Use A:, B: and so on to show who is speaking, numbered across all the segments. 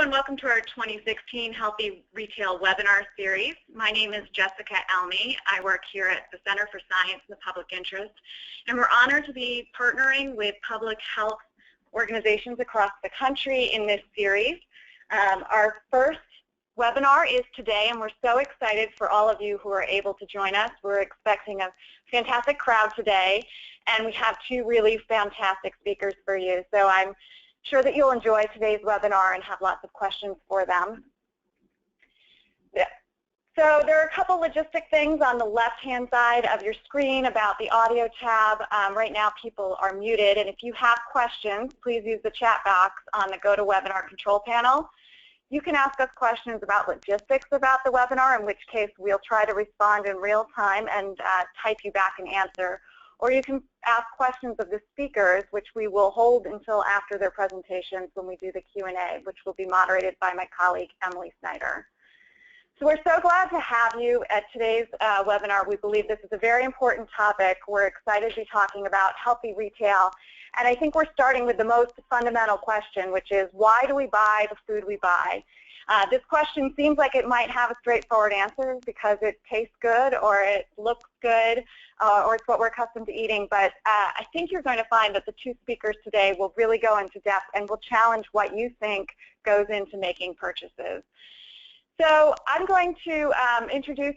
A: Hello and welcome to our 2016 Healthy Retail webinar series. My name is Jessica Elmy. I work here at the Center for Science and the Public Interest, and we're honored to be partnering with public health organizations across the country in this series. Our first webinar is today, and we're so excited for all of you who are able to join us. We're expecting a fantastic crowd today, and we have two really fantastic speakers for you. So I'm sure that you'll enjoy today's webinar and have lots of questions for them. So there are a couple logistic things on the left-hand side of your screen about the audio tab. Right now people are muted, and if you have questions, please use the chat box on the GoToWebinar control panel. You can ask us questions about logistics about the webinar, in which case we'll try to respond in real time and type you back an answer. Or you can ask questions of the speakers, which we will hold until after their presentations when we do the Q&A, which will be moderated by my colleague, Emily Snyder. So we're so glad to have you at today's webinar. We believe this is a very important topic. We're excited to be talking about healthy retail. And I think we're starting with the most fundamental question, which is, why do we buy the food we buy? This question seems like it might have a straightforward answer because it tastes good or it looks good or it's what we're accustomed to eating. But I think you're going to find that the two speakers today will really go into depth and will challenge what you think goes into making purchases. So I'm going to introduce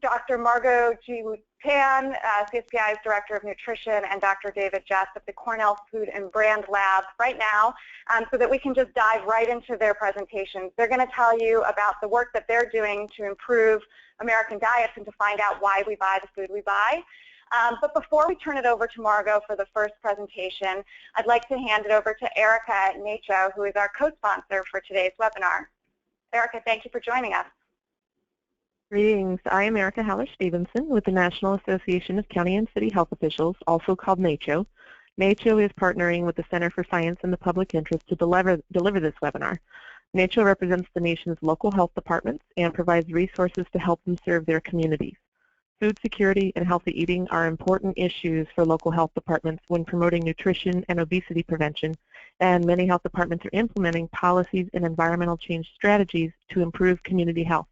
A: Dr. Margot G. Tan, CSPI's Director of Nutrition, and Dr. David Jess of the Cornell Food and Brand Lab right now so that we can just dive right into their presentations. They're going to tell you about the work that they're doing to improve American diets and to find out why we buy the food we buy. But before we turn it over to Margot for the first presentation, I'd like to hand it over to Erica Nacho, who is our co-sponsor for today's webinar. Erica, thank you for joining us.
B: Greetings. I am Erica Haller-Stevenson with the National Association of County and City Health Officials, also called NACCHO. NACCHO is partnering with the Center for Science and the Public Interest to deliver this webinar. NACCHO represents the nation's local health departments and provides resources to help them serve their communities. Food security and healthy eating are important issues for local health departments when promoting nutrition and obesity prevention, and many health departments are implementing policies and environmental change strategies to improve community health.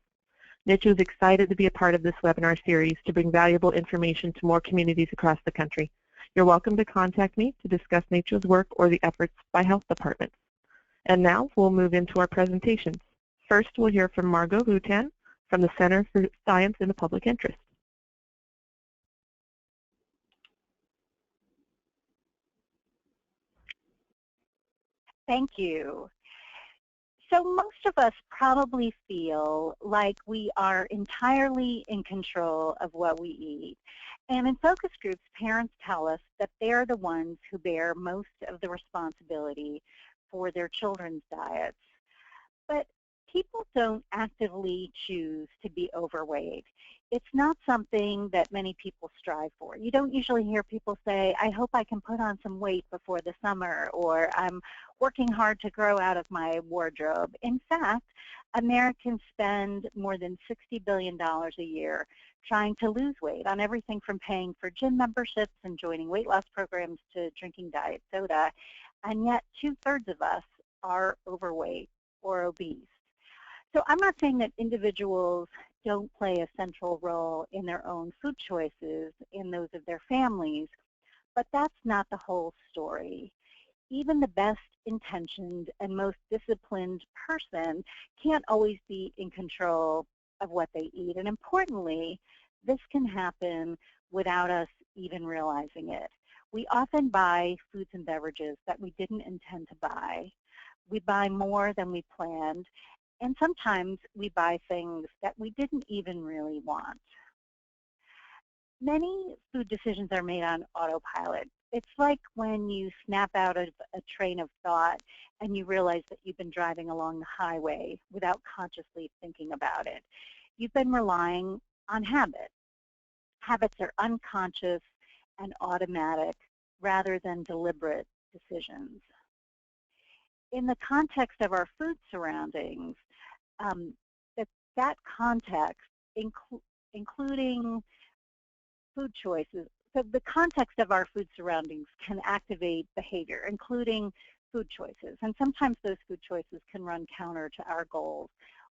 B: NACCHO is excited to be a part of this webinar series to bring valuable information to more communities across the country. You're welcome to contact me to discuss NACCHO's work or the efforts by health departments. And now we'll move into our presentations. First, we'll hear from Margot Tan from the Center for Science and the Public Interest.
C: Thank you. So most of us probably feel like we are entirely in control of what we eat. And in focus groups, parents tell us that they're the ones who bear most of the responsibility for their children's diets. But people don't actively choose to be overweight. It's not something that many people strive for. You don't usually hear people say, I hope I can put on some weight before the summer, or I'm working hard to grow out of my wardrobe. In fact, Americans spend more than $60 billion a year trying to lose weight on everything from paying for gym memberships and joining weight loss programs to drinking diet soda, and yet 2/3 of us are overweight or obese. So I'm not saying that individuals don't play a central role in their own food choices in those of their families, but that's not the whole story. Even the best intentioned and most disciplined person can't always be in control of what they eat. And importantly, this can happen without us even realizing it. We often buy foods and beverages that we didn't intend to buy. We buy more than we planned. And sometimes we buy things that we didn't even really want. Many food decisions are made on autopilot. It's like when you snap out of a train of thought and you realize that you've been driving along the highway without consciously thinking about it. You've been relying on habit. Habits are unconscious and automatic rather than deliberate decisions. In the context of our food surroundings, that context, including food choices, so the context of our food surroundings can activate behavior, including food choices. And sometimes those food choices can run counter to our goals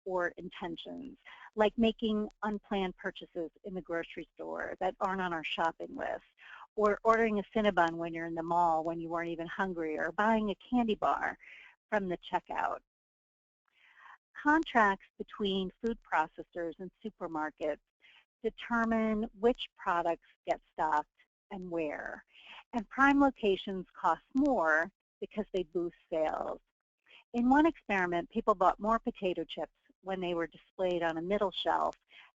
C: or intentions, like making unplanned purchases in the grocery store that aren't on our shopping list, or ordering a Cinnabon when you're in the mall when you weren't even hungry, or buying a candy bar from the checkout. Contracts between food processors and supermarkets determine which products get stocked and where. And prime locations cost more because they boost sales. In one experiment, people bought more potato chips when they were displayed on a middle shelf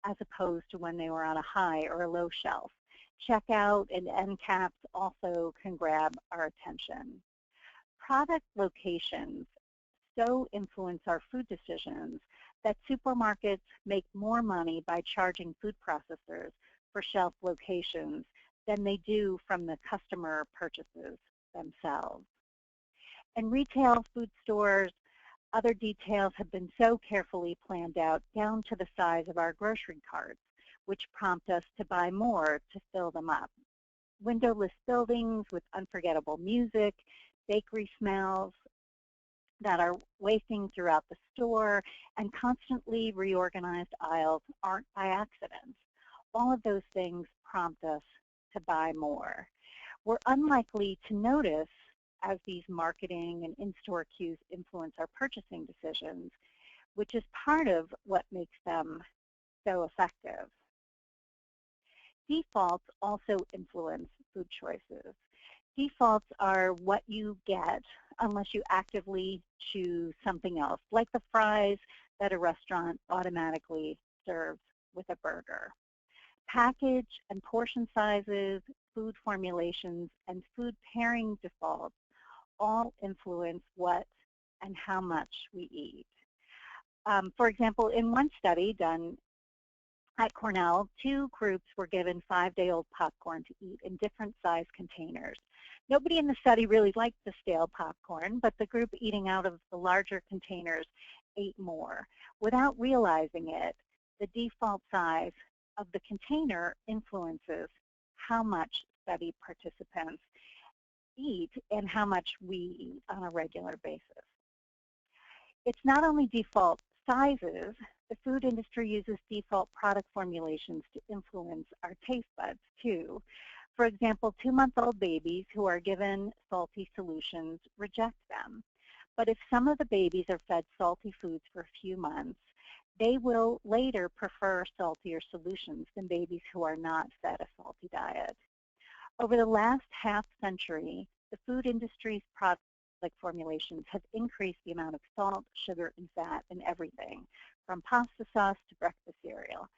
C: as opposed to when they were on a high or a low shelf. Checkout and end caps also can grab our attention. Product locations so influence our food decisions that supermarkets make more money by charging food processors for shelf locations than they do from the customer purchases themselves. In retail food stores, other details have been so carefully planned out down to the size of our grocery carts, which prompt us to buy more to fill them up. Windowless buildings with unforgettable music, bakery smells that are wafting throughout the store, and constantly reorganized aisles aren't by accident. All of those things prompt us to buy more. We're unlikely to notice as these marketing and in-store cues influence our purchasing decisions, which is part of what makes them so effective. Defaults also influence food choices. Defaults are what you get unless you actively choose something else, like the fries that a restaurant automatically serves with a burger. Package and portion sizes, food formulations, and food pairing defaults all influence what and how much we eat. For example, in one study done at Cornell, 2 groups were given 5-day-old popcorn to eat in different size containers. Nobody in the study really liked the stale popcorn, but the group eating out of the larger containers ate more. Without realizing it, the default size of the container influences how much study participants eat and how much we eat on a regular basis. It's not only default sizes. The food industry uses default product formulations to influence our taste buds too. For example, 2-month-old babies who are given salty solutions reject them. But if some of the babies are fed salty foods for a few months, they will later prefer saltier solutions than babies who are not fed a salty diet. Over the last half-century, the food industry's product formulations have increased the amount of salt, sugar, and fat in everything, from pasta sauce to breakfast cereal.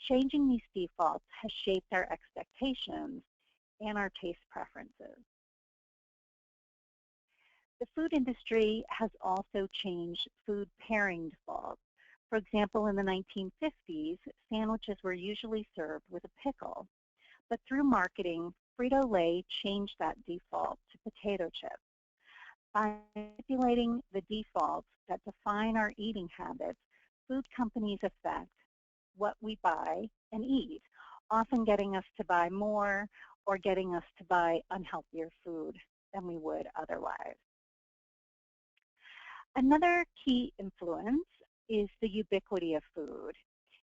C: Changing these defaults has shaped our expectations and our taste preferences. The food industry has also changed food pairing defaults. For example, in the 1950s, sandwiches were usually served with a pickle. But through marketing, Frito-Lay changed that default to potato chips. By manipulating the defaults that define our eating habits, food companies affect what we buy and eat, often getting us to buy more or getting us to buy unhealthier food than we would otherwise. Another key influence is the ubiquity of food.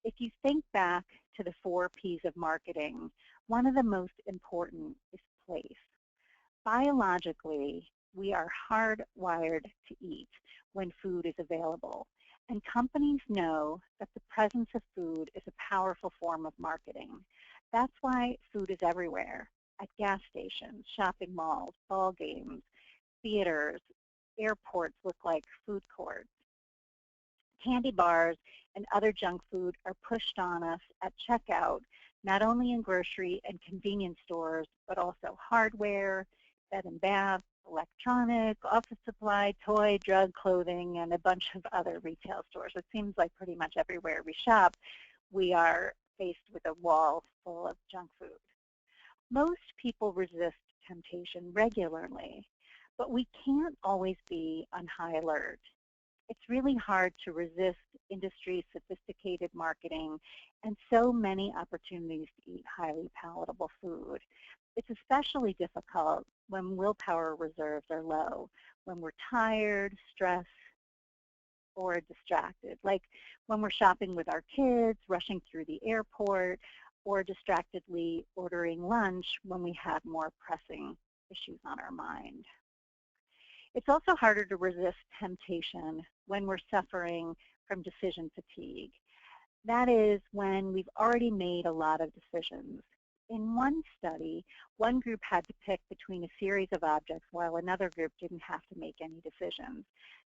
C: If you think back to the 4 Ps of marketing, one of the most important is place. Biologically, we are hardwired to eat when food is available, and companies know that the presence of food is a powerful form of marketing. That's why food is everywhere, at gas stations, shopping malls, ball games, theaters. Airports look like food courts. Candy bars and other junk food are pushed on us at checkout, not only in grocery and convenience stores, but also hardware, bed and bath, electronic, office supply, toy, drug, clothing, and a bunch of other retail stores. It seems like pretty much everywhere we shop, we are faced with a wall full of junk food. Most people resist temptation regularly, but we can't always be on high alert. It's really hard to resist industry's sophisticated marketing and so many opportunities to eat highly palatable food. It's especially difficult when willpower reserves are low, when we're tired, stressed, or distracted, like when we're shopping with our kids, rushing through the airport, or distractedly ordering lunch when we have more pressing issues on our mind. It's also harder to resist temptation when we're suffering from decision fatigue. That is when we've already made a lot of decisions. In one study, one group had to pick between a series of objects while another group didn't have to make any decisions.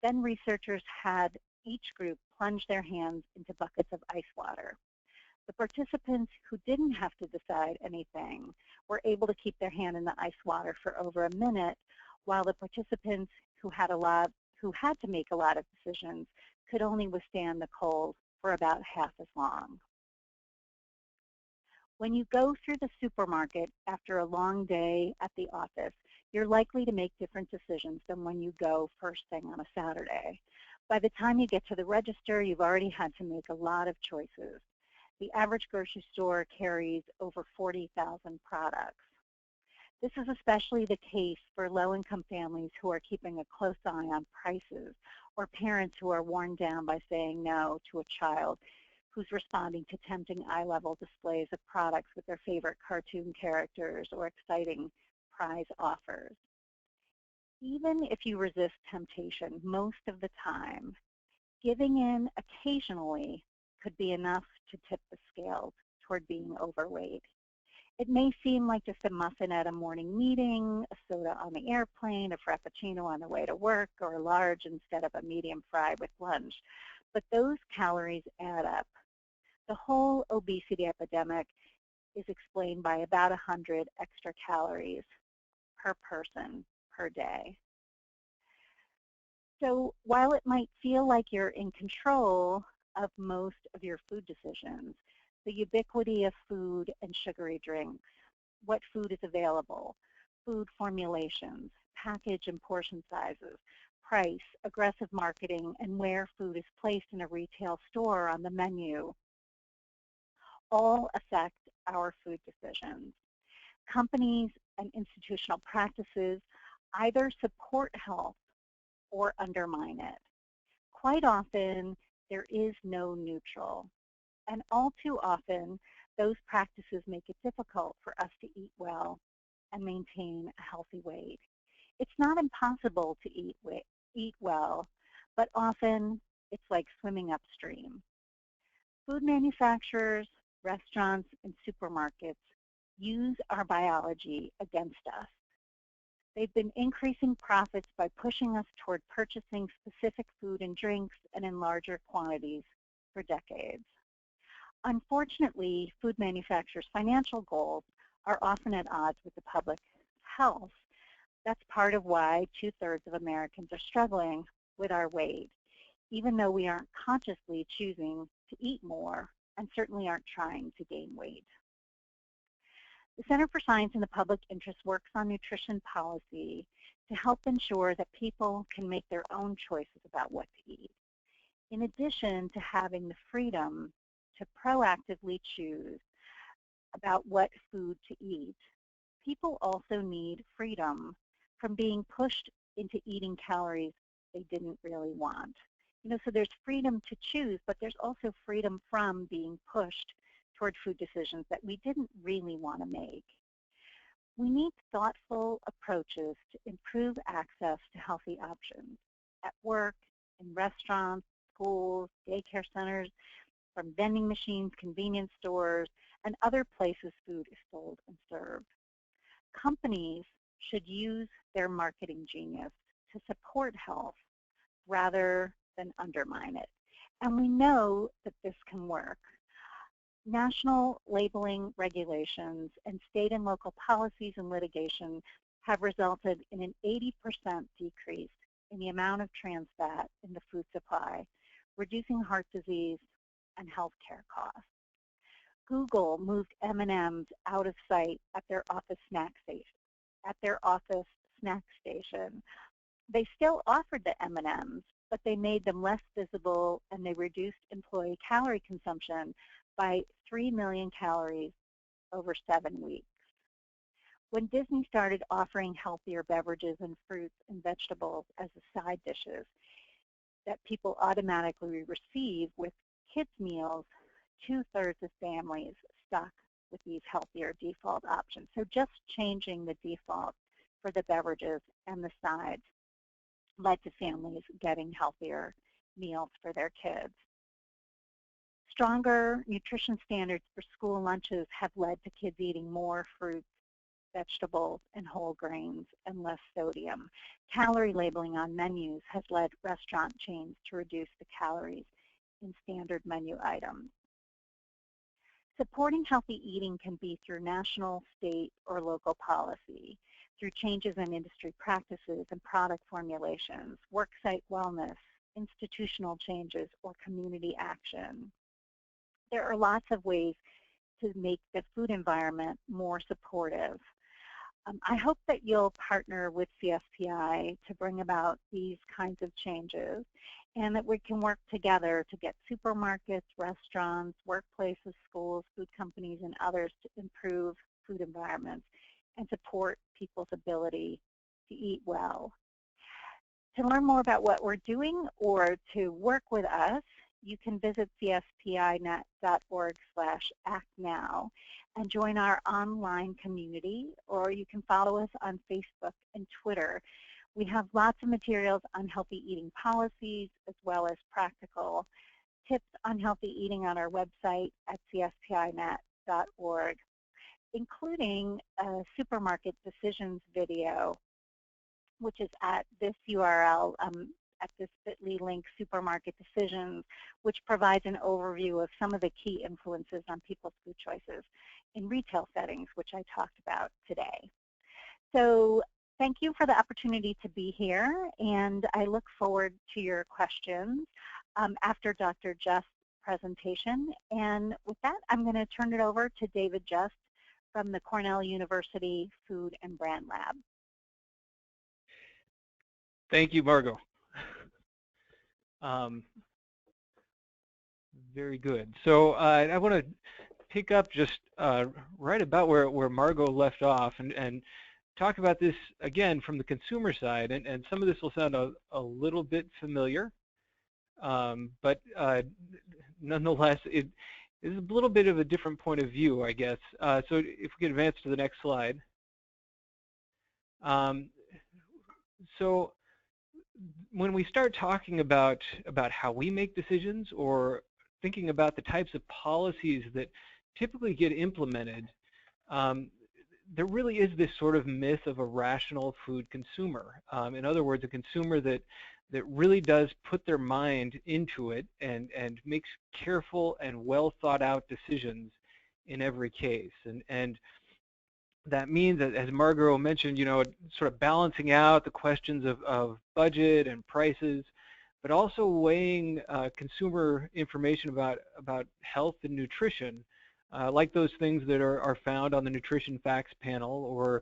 C: Then researchers had each group plunge their hands into buckets of ice water. The participants who didn't have to decide anything were able to keep their hand in the ice water for over a minute, while the participants who had to make a lot of decisions could only withstand the cold for about half as long. When you go through the supermarket after a long day at the office, you're likely to make different decisions than when you go first thing on a Saturday. By the time you get to the register, you've already had to make a lot of choices. The average grocery store carries over 40,000 products. This is especially the case for low-income families who are keeping a close eye on prices, or parents who are worn down by saying no to a child who's responding to tempting eye-level displays of products with their favorite cartoon characters or exciting prize offers. Even if you resist temptation most of the time, giving in occasionally could be enough to tip the scales toward being overweight. It may seem like just a muffin at a morning meeting, a soda on the airplane, a frappuccino on the way to work, or a large instead of a medium fry with lunch. But those calories add up. The whole obesity epidemic is explained by about 100 extra calories per person per day. So while it might feel like you're in control of most of your food decisions, the ubiquity of food and sugary drinks, what food is available, food formulations, package and portion sizes, price, aggressive marketing, and where food is placed in a retail store on the menu all affect our food decisions. Companies and institutional practices either support health or undermine it. Quite often, there is no neutral. And all too often, those practices make it difficult for us to eat well and maintain a healthy weight. It's not impossible to eat well, but often it's like swimming upstream. Food manufacturers, restaurants, and supermarkets use our biology against us. They've been increasing profits by pushing us toward purchasing specific food and drinks and in larger quantities for decades. Unfortunately, food manufacturers' financial goals are often at odds with the public's health. That's part of why 2/3 of Americans are struggling with our weight, even though we aren't consciously choosing to eat more and certainly aren't trying to gain weight. The Center for Science in the Public Interest works on nutrition policy to help ensure that people can make their own choices about what to eat. In addition to having the freedom to proactively choose about what food to eat, people also need freedom from being pushed into eating calories they didn't really want. So there's freedom to choose, but there's also freedom from being pushed toward food decisions that we didn't really want to make. We need thoughtful approaches to improve access to healthy options at work, in restaurants, schools, daycare centers, from vending machines, convenience stores, and other places food is sold and served. Companies should use their marketing genius to support health rather than undermine it. And we know that this can work. National labeling regulations and state and local policies and litigation have resulted in an 80% decrease in the amount of trans fat in the food supply, reducing heart disease and healthcare costs. Google moved M&Ms out of sight at their office snack station. They still offered the M&Ms, but they made them less visible and they reduced employee calorie consumption by 3 million calories over 7 weeks. When Disney started offering healthier beverages and fruits and vegetables as the side dishes that people automatically receive with kids' meals, 2/3 of families stuck with these healthier default options. So just changing the default for the beverages and the sides led to families getting healthier meals for their kids. Stronger nutrition standards for school lunches have led to kids eating more fruits, vegetables, and whole grains, and less sodium. Calorie labeling on menus has led restaurant chains to reduce the calories in standard menu items. Supporting healthy eating can be through national, state, or local policy, through changes in industry practices and product formulations, worksite wellness, institutional changes, or community action. There are lots of ways to make the food environment more supportive. I hope that you'll partner with CSPI to bring about these kinds of changes and that we can work together to get supermarkets, restaurants, workplaces, schools, food companies, and others to improve food environments and support people's ability to eat well. To learn more about what we're doing or to work with us, you can visit cspinet.org/actnow and join our online community, or you can follow us on Facebook and Twitter. We have lots of materials on healthy eating policies as well as practical tips on healthy eating on our website at cspinet.org, including a supermarket decisions video, which is at this URL, at this bit.ly link, Supermarket Decisions, which provides an overview of some of the key influences on people's food choices in retail settings, which I talked about today. So thank you for the opportunity to be here, and I look forward to your questions after Dr. Just's presentation. And with that, I'm going to turn it over to David Just from the Cornell University Food and Brand Lab.
D: Thank you, Margot. Very good. So I want to pick up just right about where Margot left off and talk about this again from the consumer side. And some of this will sound a little bit familiar, but nonetheless, it is a little bit of a different point of view, I guess. So if we could advance to the next slide. So when we start talking about how we make decisions or thinking about the types of policies that typically get implemented, there really is this sort of myth of a rational food consumer. In other words, a consumer that really does put their mind into it and makes careful and well thought out decisions in every case. And that means that, as Margot mentioned, sort of balancing out the questions of budget and prices, but also weighing consumer information about health and nutrition, like those things that are found on the nutrition facts panel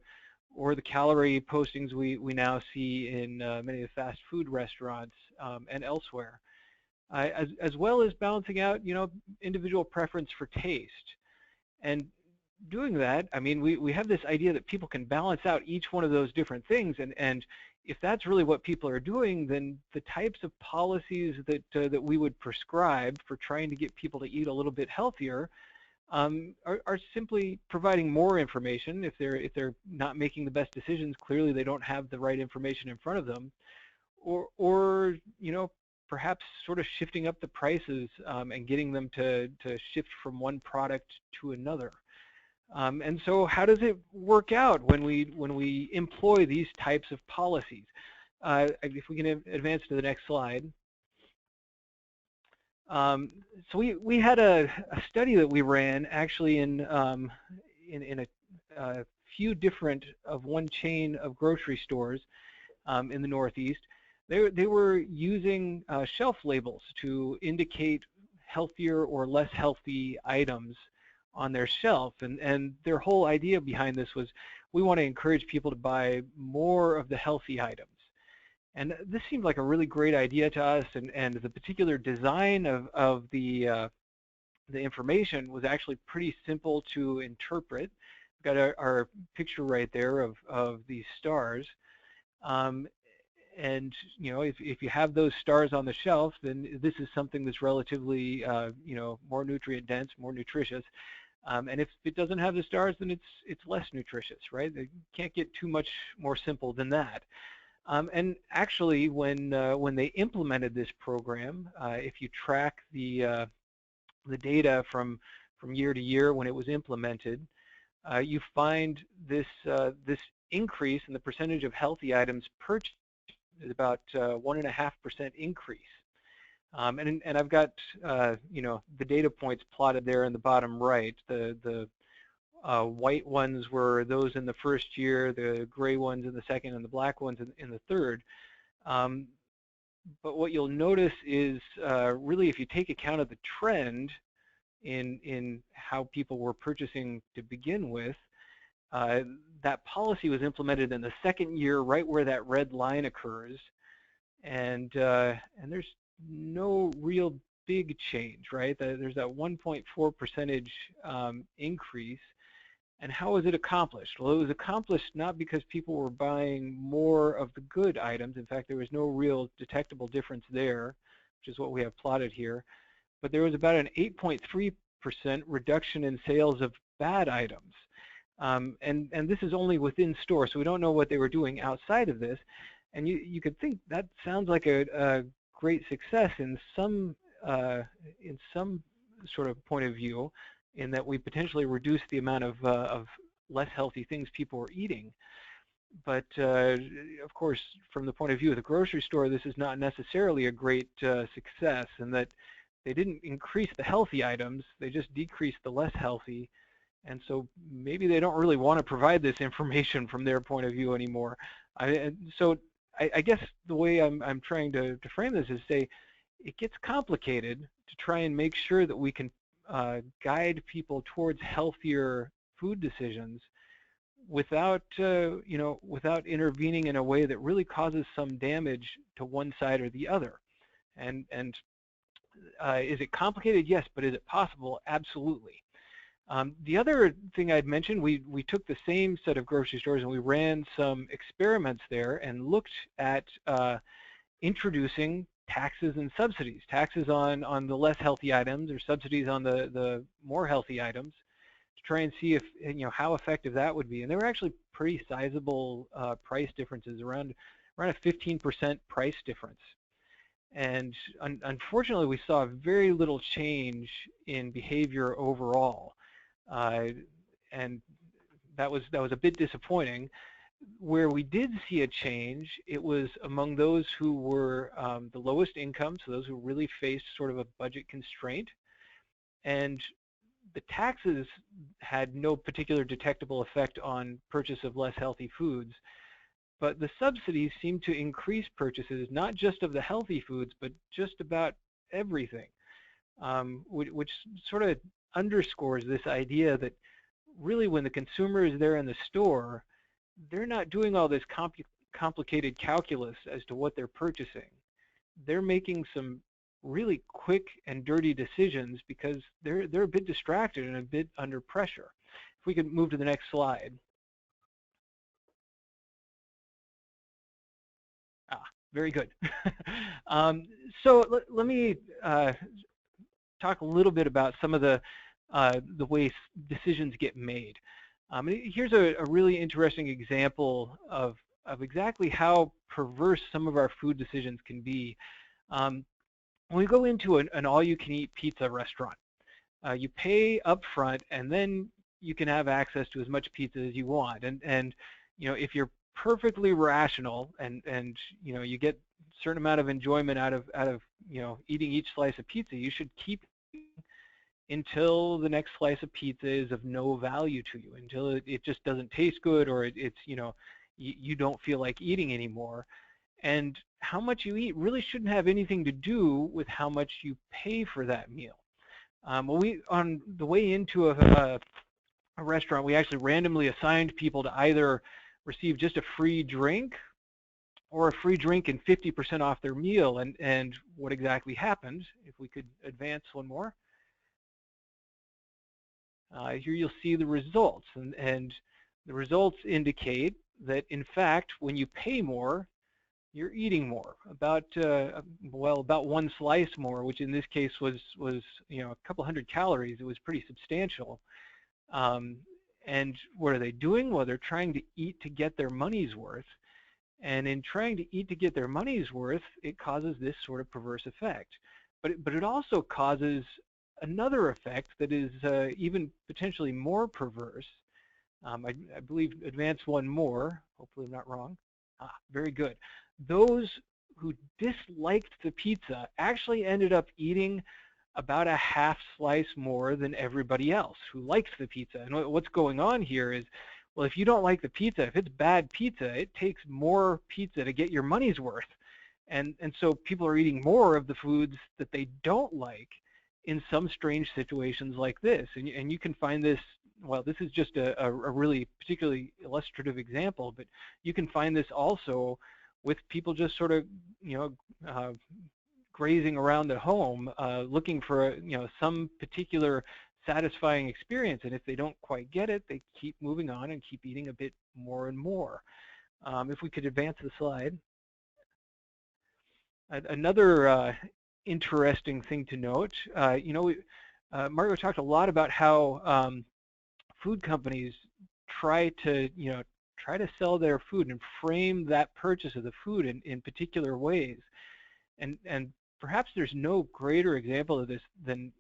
D: or the calorie postings we now see in many of the fast food restaurants and elsewhere, as well as balancing out, individual preference for taste. And doing that, I mean, we have this idea that people can balance out each one of those different things, and if that's really what people are doing, then the types of policies that we would prescribe for trying to get people to eat a little bit healthier are simply providing more information. If they're not making the best decisions, clearly they don't have the right information in front of them, or perhaps sort of shifting up the prices and getting them to shift from one product to another. And so how does it work out when we employ these types of policies? If we can advance to the next slide. So we had a study that we ran actually in a few different of one chain of grocery stores in the Northeast. They were using shelf labels to indicate healthier or less healthy items on their shelf, and their whole idea behind this was we want to encourage people to buy more of the healthy items. And this seemed like a really great idea to us, and the particular design of the information was actually pretty simple to interpret. We've got our picture right there of these stars. And if you have those stars on the shelf, then this is something that's relatively more nutrient dense, more nutritious. And if it doesn't have the stars, then it's less nutritious, right? They can't get too much more simple than that. And actually, when they implemented this program, if you track the data from year to year when it was implemented, you find this increase in the percentage of healthy items purchased is about 1.5% increase. And I've got the data points plotted there in the bottom right. The white ones were those in the first year, the gray ones in the second, and the black ones in the third. But what you'll notice is really, if you take account of the trend in how people were purchasing to begin with, that policy was implemented in the second year, right where that red line occurs, and there's no real big change, right? There's that 1.4% increase. And how was it accomplished? Well, it was accomplished not because people were buying more of the good items. In fact, there was no real detectable difference there, which is what we have plotted here. But there was about an 8.3% reduction in sales of bad items. And this is only within store, so we don't know what they were doing outside of this. And you could think that sounds like a great success in some sort of point of view, in that we potentially reduce the amount of less healthy things people were eating. But of course, from the point of view of the grocery store, this is not necessarily a great success, in that they didn't increase the healthy items, they just decreased the less healthy. And so maybe they don't really want to provide this information from their point of view anymore. So I guess the way I'm trying to frame this is say, it gets complicated to try and make sure that we can guide people towards healthier food decisions without without intervening in a way that really causes some damage to one side or the other. And is it complicated? Yes, but is it possible? Absolutely. The other thing I'd mentioned, we took the same set of grocery stores and we ran some experiments there and looked at introducing taxes and subsidies, taxes on the less healthy items or subsidies on the more healthy items, to try and see if how effective that would be. And there were actually pretty sizable price differences, around a 15% price difference. And unfortunately, we saw very little change in behavior overall, and that was a bit disappointing. Where we did see a change, it was among those who were the lowest income, so those who really faced sort of a budget constraint. And the taxes had no particular detectable effect on purchase of less healthy foods, but the subsidies seem to increase purchases, not just of the healthy foods, but just about everything, which sort of underscores this idea that really when the consumer is there in the store, they're not doing all this complicated calculus as to what they're purchasing. They're making some really quick and dirty decisions because they're a bit distracted and a bit under pressure. If we could move to the next slide. Very good. So let me talk a little bit about some of the ways decisions get made. Here's a really interesting example of exactly how perverse some of our food decisions can be. When we go into an all-you-can-eat pizza restaurant, you pay up front, and then you can have access to as much pizza as you want. And if you're perfectly rational and you get a certain amount of enjoyment out of eating each slice of pizza, you should keep until the next slice of pizza is of no value to you, until it just doesn't taste good, or it's you don't feel like eating anymore. And how much you eat really shouldn't have anything to do with how much you pay for that meal. Well, on the way into a restaurant, we actually randomly assigned people to either receive just a free drink or a free drink and 50% off their meal. And what exactly happened, if we could advance one more. Here you'll see the results, and the results indicate that, in fact, when you pay more, you're eating more, about one slice more, which in this case was a couple hundred calories. It was pretty substantial. And what are they doing? Well, they're trying to eat to get their money's worth. And in trying to eat to get their money's worth, it causes this sort of perverse effect. But it also causes another effect that is even potentially more perverse. I believe advance one more. Hopefully I'm not wrong. Very good. Those who disliked the pizza actually ended up eating about a half slice more than everybody else who likes the pizza. And what's going on here is, well, if you don't like the pizza, if it's bad pizza, it takes more pizza to get your money's worth. And so people are eating more of the foods that they don't like in some strange situations like this. And you can find this, well, this is just a really particularly illustrative example, but you can find this also with people just sort of, grazing around at home, looking for, some particular satisfying experience. And if they don't quite get it, they keep moving on and keep eating a bit more and more. If we could advance the slide. Another interesting thing to note, Margo talked a lot about how food companies try to sell their food and frame that purchase of the food in particular ways. And perhaps there's no greater example of this than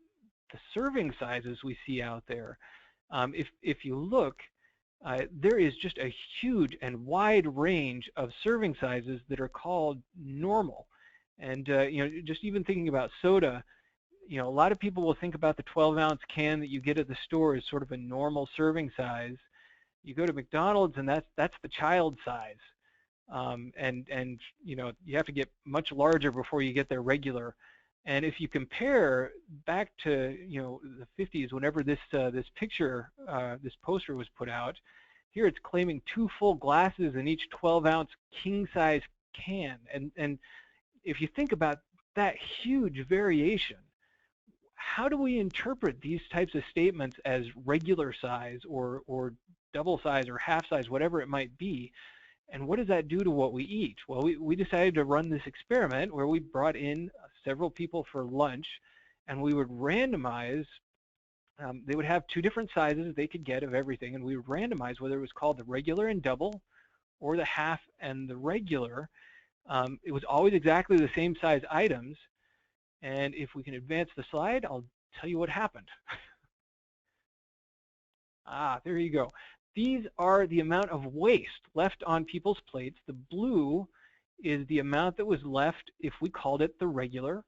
D: the serving sizes we see out there. If you look, there is just a huge and wide range of serving sizes that are called normal. And just even thinking about soda, a lot of people will think about the 12-ounce can that you get at the store as sort of a normal serving size. You go to McDonald's and that's the child size. And you have to get much larger before you get their regular. And if you compare back to the 50s, whenever this picture, this poster was put out, here it's claiming 2 full glasses in each 12-ounce king-size can. And if you think about that huge variation, how do we interpret these types of statements as regular size or double size or half size, whatever it might be? And what does that do to what we eat? Well, we decided to run this experiment where we brought in several people for lunch, and we would randomize. They would have 2 different sizes they could get of everything, and we would randomize whether it was called the regular and double or the half and the regular. It was always exactly the same size items. And if we can advance the slide, I'll tell you what happened. There you go. These are the amount of waste left on people's plates. The blue is the amount that was left if we called it the regular,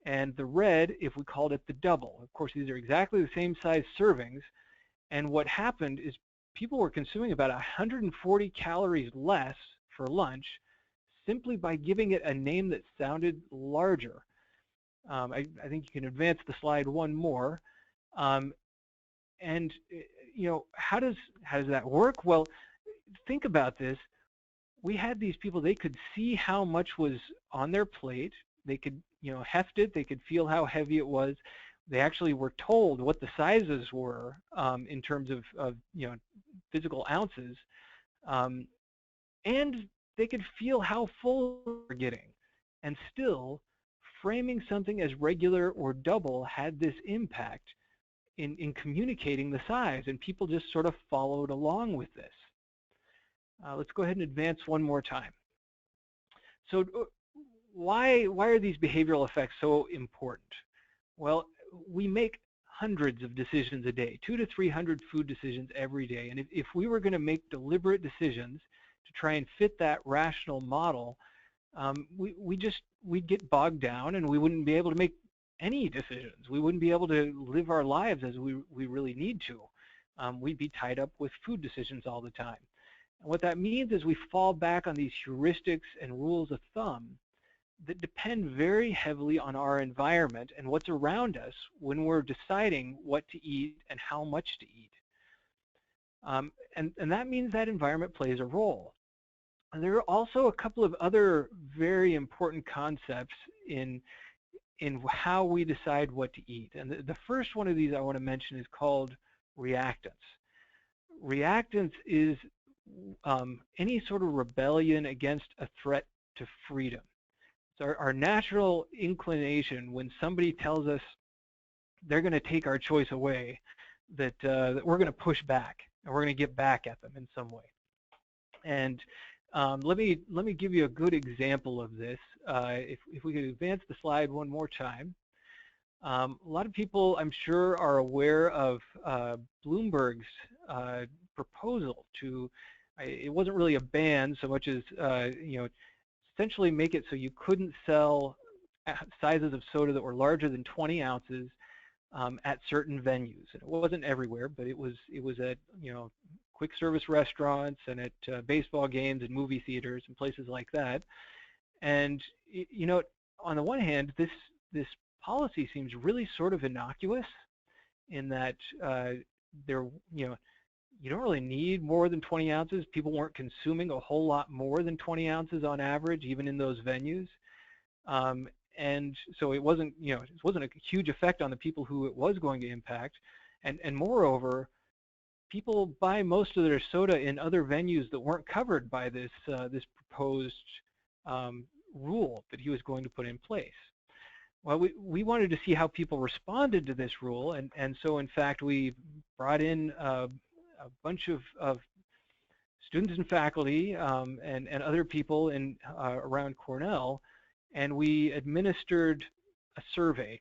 D: and the red if we called it the double. Of course, these are exactly the same size servings, and what happened is people were consuming about 140 calories less for lunch simply by giving it a name that sounded larger. I think you can advance the slide one more. And how does that work? Well, think about this. We had these people, they could see how much was on their plate. They could heft it. They could feel how heavy it was. They actually were told what the sizes were in terms of physical ounces. And they could feel how full they're getting. And still, framing something as regular or double had this impact in communicating the size, and people just sort of followed along with this. Let's go ahead and advance one more time. So why are these behavioral effects so important? Well, we make hundreds of decisions a day, 200 to 300 food decisions every day, and if we were going to make deliberate decisions to try and fit that rational model, we'd get bogged down and we wouldn't be able to make any decisions. We wouldn't be able to live our lives as we really need to. We'd be tied up with food decisions all the time. And what that means is we fall back on these heuristics and rules of thumb that depend very heavily on our environment and what's around us when we're deciding what to eat and how much to eat. And that means that environment plays a role. And there are also a couple of other very important concepts in how we decide what to eat. And the first one of these I want to mention is called reactance. Reactance is any sort of rebellion against a threat to freedom. So our natural inclination when somebody tells us they're going to take our choice away, that we're going to push back and we're going to get back at them in some way. And let me give you a good example of this. If we could advance the slide one more time. A lot of people, I'm sure, are aware of Bloomberg's proposal to, it wasn't really a ban so much as, essentially make it so you couldn't sell sizes of soda that were larger than 20 ounces at certain venues. And it wasn't everywhere, but it was at, quick service restaurants and at baseball games and movie theaters and places like that. And, on the one hand, this policy seems really sort of innocuous in that you don't really need more than 20 ounces. People weren't consuming a whole lot more than 20 ounces on average, even in those venues. And so it wasn't, it wasn't a huge effect on the people who it was going to impact. And moreover, people buy most of their soda in other venues that weren't covered by this proposed rule that he was going to put in place. Well, we wanted to see how people responded to this rule, and so in fact we brought in a bunch of students and faculty and other people in around Cornell, and we administered a survey,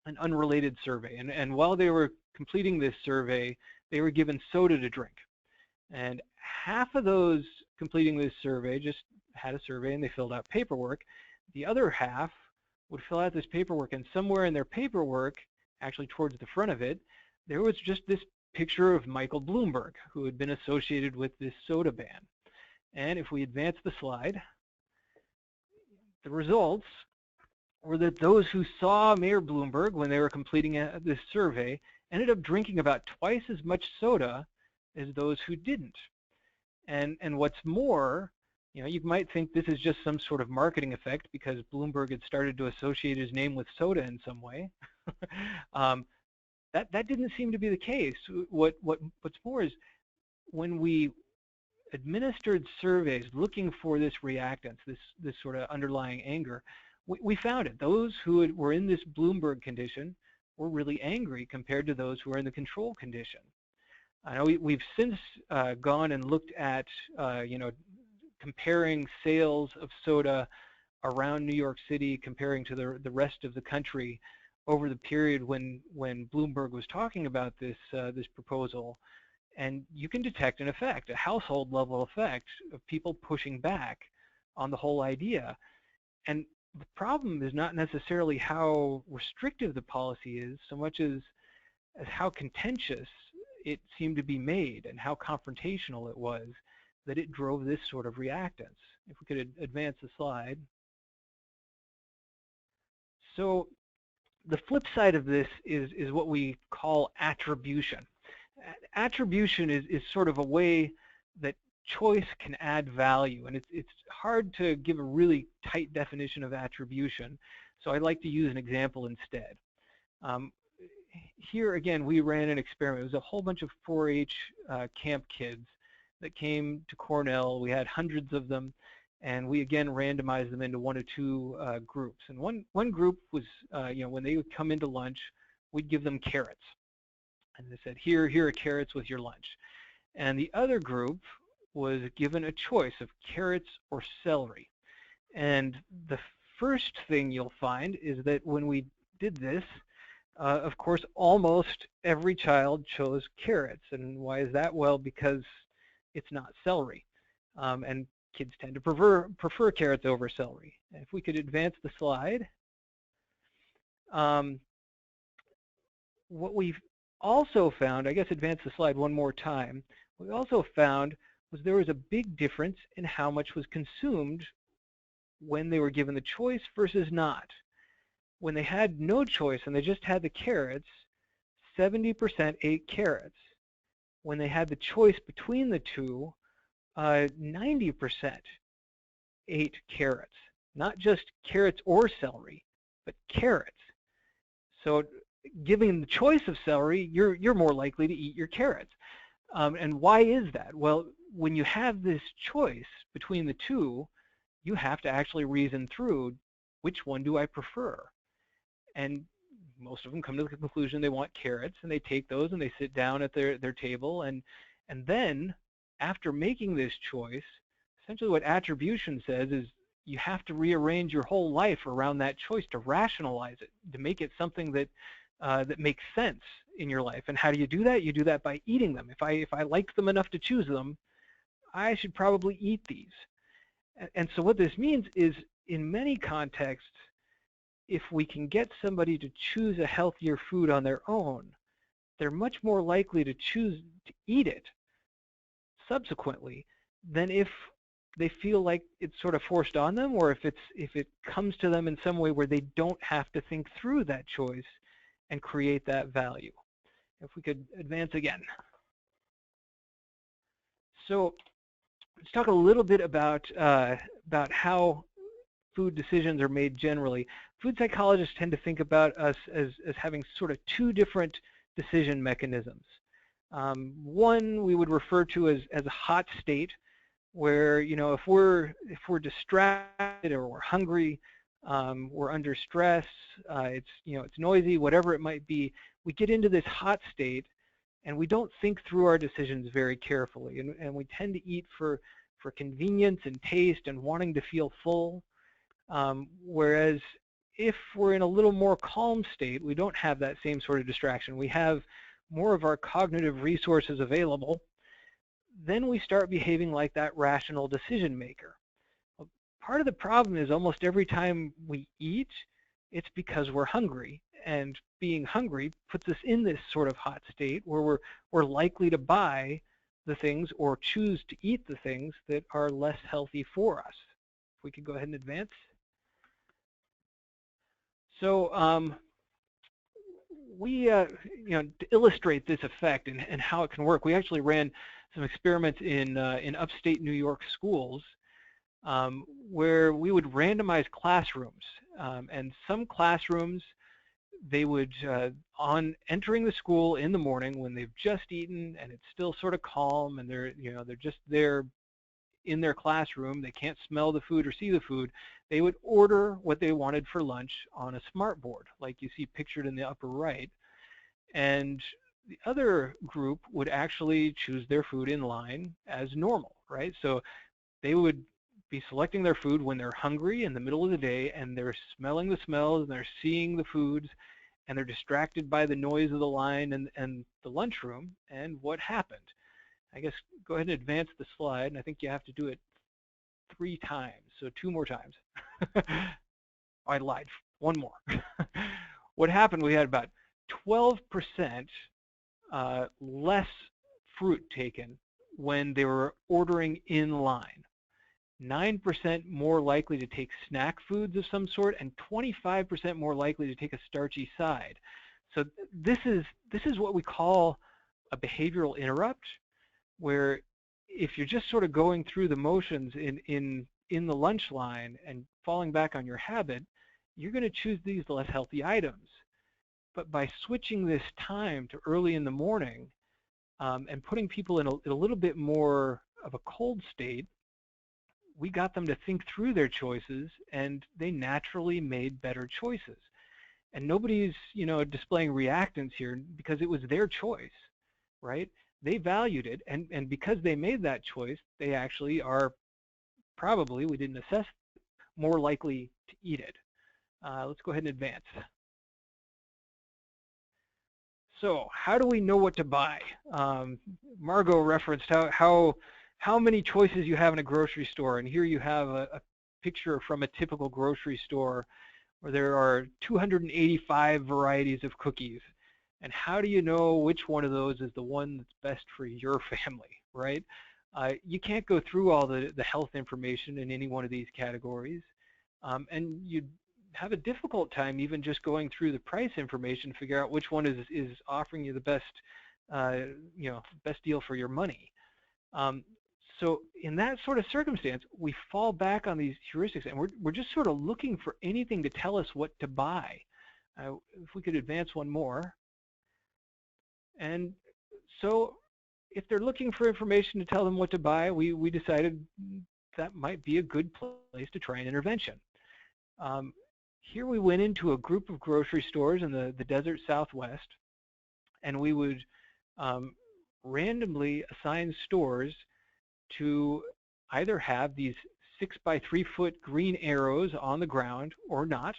D: an unrelated survey, and while they were completing this survey, they were given soda to drink. And half of those completing this survey just had a survey and they filled out paperwork. The other half would fill out this paperwork, and somewhere in their paperwork, actually towards the front of it, there was just this picture of Michael Bloomberg, who had been associated with this soda ban. And if we advance the slide, the results were that those who saw Mayor Bloomberg when they were completing this survey ended up drinking about twice as much soda as those who didn't. And what's more, you might think this is just some sort of marketing effect because Bloomberg had started to associate his name with soda in some way. That didn't seem to be the case. What's more is when we administered surveys looking for this reactance, this sort of underlying anger, we found it. Those who were in this Bloomberg condition were really angry compared to those who were in the control condition. I know we've since gone and looked at, comparing sales of soda around New York City, comparing to the rest of the country over the period when Bloomberg was talking about this proposal, and you can detect an effect, a household level effect of people pushing back on the whole idea. And the problem is not necessarily how restrictive the policy is, so much as how contentious it seemed to be made and how confrontational it was that it drove this sort of reactance. If we could advance the slide. So the flip side of this is what we call attribution. Attribution is sort of a way that choice can add value, and it's hard to give a really tight definition of attribution, so I'd like to use an example instead. Here again, we ran an experiment. It was a whole bunch of 4-H camp kids that came to Cornell. We had hundreds of them, and we again randomized them into 1 or 2 groups. And one group was, when they would come into lunch, we'd give them carrots, and they said, here are carrots with your lunch. And the other group was given a choice of carrots or celery. And the first thing you'll find is that when we did this, of course, almost every child chose carrots. And why is that? Well, because it's not celery. And kids tend to prefer carrots over celery. And if we could advance the slide. What we've also found, I guess advance the slide one more time, what we also found was there was a big difference in how much was consumed when they were given the choice versus not. When they had no choice and they just had the carrots, 70% ate carrots. When they had the choice between the two, 90% ate carrots, not just carrots or celery, but carrots. So given the choice of celery, you're more likely to eat your carrots. And why is that? Well, when you have this choice between the two, you have to actually reason through which one do I prefer. And most of them come to the conclusion they want carrots, and they take those and they sit down at their table, and then after making this choice, essentially what attribution says is you have to rearrange your whole life around that choice to rationalize it, to make it something that that makes sense in your life. And how do you do that? You do that by eating them. If I like them enough to choose them, I should probably eat these. And so what this means is, in many contexts, if we can get somebody to choose a healthier food on their own, they're much more likely to choose to eat it subsequently than if they feel like it's sort of forced on them, or if it comes to them in some way where they don't have to think through that choice and create that value. If we could advance again. So let's talk a little bit about how food decisions are made generally. Food psychologists tend to think about us as having sort of two different decision mechanisms. One we would refer to as a hot state, where, you know, if we're distracted or we're hungry, we're under stress, it's noisy, whatever it might be, we get into this hot state and we don't think through our decisions very carefully, and we tend to eat for convenience and taste and wanting to feel full. Whereas if we're in a little more calm state, we don't have that same sort of distraction. We have more of our cognitive resources available. Then we start behaving like that rational decision maker. Well, part of the problem is almost every time we eat, it's because we're hungry. And being hungry puts us in this sort of hot state where we're likely to buy the things or choose to eat the things that are less healthy for us. If we could go ahead and advance. So to illustrate this effect and how it can work, we actually ran some experiments in upstate New York schools where we would randomize classrooms. And some classrooms, they would, on entering the school in the morning when they've just eaten and it's still sort of calm and they're just there in their classroom, they can't smell the food or see the food, they would order what they wanted for lunch on a smart board, like you see pictured in the upper right. And the other group would actually choose their food in line as normal, right? So they would be selecting their food when they're hungry in the middle of the day, and they're smelling the smells and they're seeing the foods, and they're distracted by the noise of the line and the lunchroom. And what happened? I guess go ahead and advance the slide, and I think you have to do it 3 times, so 2 more times. I lied, 1 more. What happened, we had about 12% less fruit taken when they were ordering in line. 9% more likely to take snack foods of some sort, and 25% more likely to take a starchy side. So this is what we call a behavioral interrupt, where if you're just sort of going through the motions in the lunch line and falling back on your habit, you're going to choose these less healthy items. But by switching this time to early in the morning and putting people in a little bit more of a cold state, we got them to think through their choices, and they naturally made better choices. And nobody's, displaying reactance here because it was their choice, right? They valued it, and because they made that choice, they actually are probably, we didn't assess, more likely to eat it. Let's go ahead and advance. So how do we know what to buy? Margot referenced how many choices you have in a grocery store, and here you have a picture from a typical grocery store where there are 285 varieties of cookies. And how do you know which one of those is the one that's best for your family, right? You can't go through all the health information in any one of these categories, and you'd have a difficult time even just going through the price information to figure out which one is offering you the best, best deal for your money. So in that sort of circumstance, we fall back on these heuristics, and we're just sort of looking for anything to tell us what to buy. If we could advance one more. And so if they're looking for information to tell them what to buy, we decided that might be a good place to try an intervention. Here we went into a group of grocery stores in the desert Southwest, and we would randomly assign stores to either have these 6 by 3 foot green arrows on the ground or not,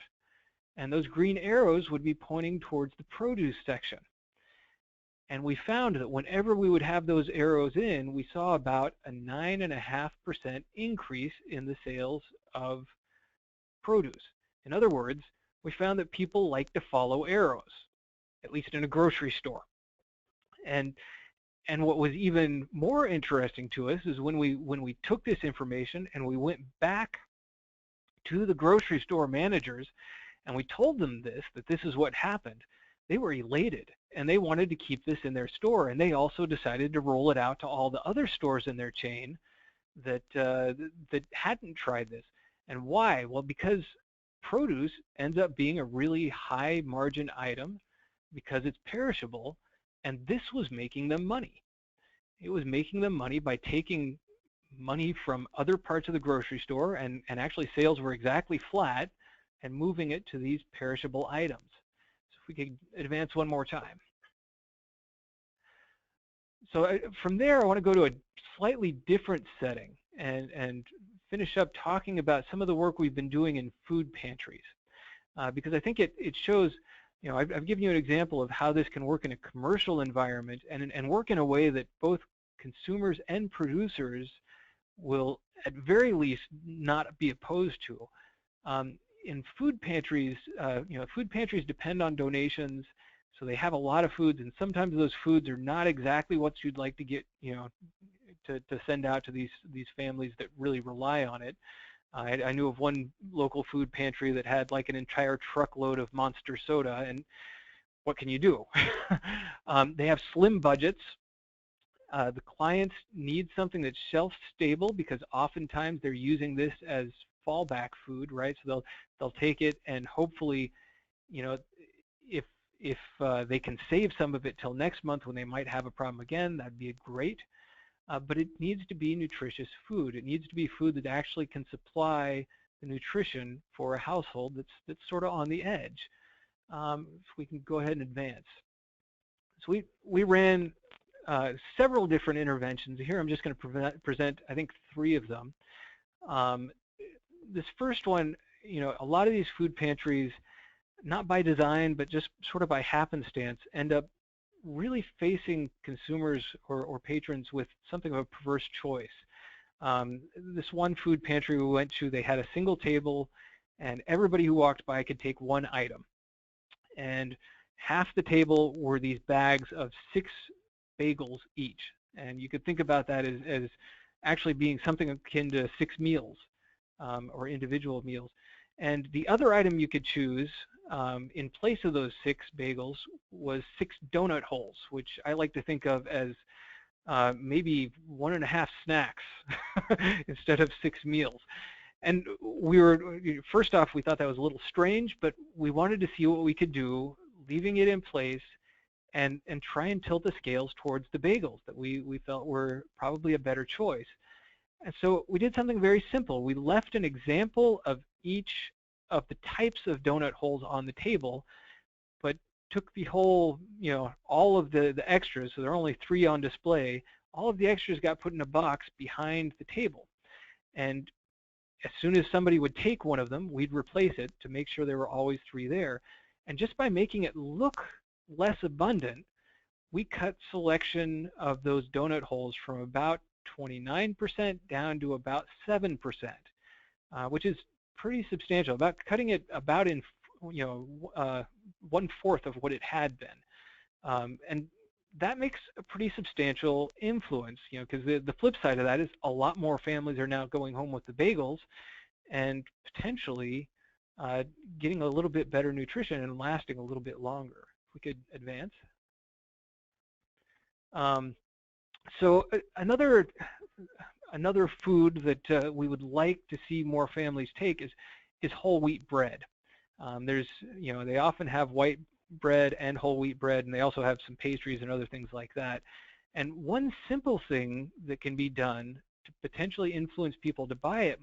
D: and those green arrows would be pointing towards the produce section. And we found that whenever we would have those arrows in, we saw about a 9.5% increase in the sales of produce. In other words, we found that people like to follow arrows, at least in a grocery store. And what was even more interesting to us is when we took this information and we went back to the grocery store managers and we told them that this is what happened, they were elated and they wanted to keep this in their store, and they also decided to roll it out to all the other stores in their chain that hadn't tried this. And why? Well, because produce ends up being a really high margin item because it's perishable, and this was making them money. It was making them money by taking money from other parts of the grocery store, and actually sales were exactly flat, and moving it to these perishable items. So if we could advance one more time. So from there, I want to go to a slightly different setting and finish up talking about some of the work we've been doing in food pantries, because I think it shows, you know, I've given you an example of how this can work in a commercial environment and work in a way that both consumers and producers will at very least not be opposed to. In food pantries, you know, food pantries depend on donations, so they have a lot of foods, and sometimes those foods are not exactly what you'd like to get, you know, to send out to these families that really rely on it. I knew of one local food pantry that had like an entire truckload of Monster soda, and what can you do? They have slim budgets. The clients need something that's shelf stable because oftentimes they're using this as fallback food, right? So they'll take it and hopefully, you know, if they can save some of it till next month when they might have a problem again, that'd be great. But it needs to be nutritious food. It needs to be food that actually can supply the nutrition for a household that's sort of on the edge. If we can go ahead and advance. So we ran several different interventions. Here I'm just going to present, I think, 3 of them. This first one, you know, a lot of these food pantries, not by design, but just sort of by happenstance, end up really facing consumers or patrons with something of a perverse choice. This one food pantry we went to, they had a single table, and everybody who walked by could take one item. And half the table were these bags of 6 bagels each. And you could think about that as actually being something akin to 6 meals or individual meals. And the other item you could choose in place of those 6 bagels was 6 donut holes, which I like to think of as maybe 1.5 snacks instead of 6 meals. And we were, first off, we thought that was a little strange, but we wanted to see what we could do, leaving it in place and try and tilt the scales towards the bagels that we felt were probably a better choice. And so we did something very simple. We left an example of each of the types of donut holes on the table, but took the whole, you know, all of the extras, so there are only 3 on display, all of the extras got put in a box behind the table. And as soon as somebody would take one of them, we'd replace it to make sure there were always 3 there. And just by making it look less abundant, we cut selection of those donut holes from about 29% down to about 7%, which is pretty substantial, about cutting it about in, you know, 1/4 of what it had been. And that makes a pretty substantial influence, you know, because the flip side of that is a lot more families are now going home with the bagels and potentially getting a little bit better nutrition and lasting a little bit longer. If we could advance. So another another food that we would like to see more families take is whole wheat bread. There's, they often have white bread and whole wheat bread, and they also have some pastries and other things like that. And one simple thing that can be done to potentially influence people to buy it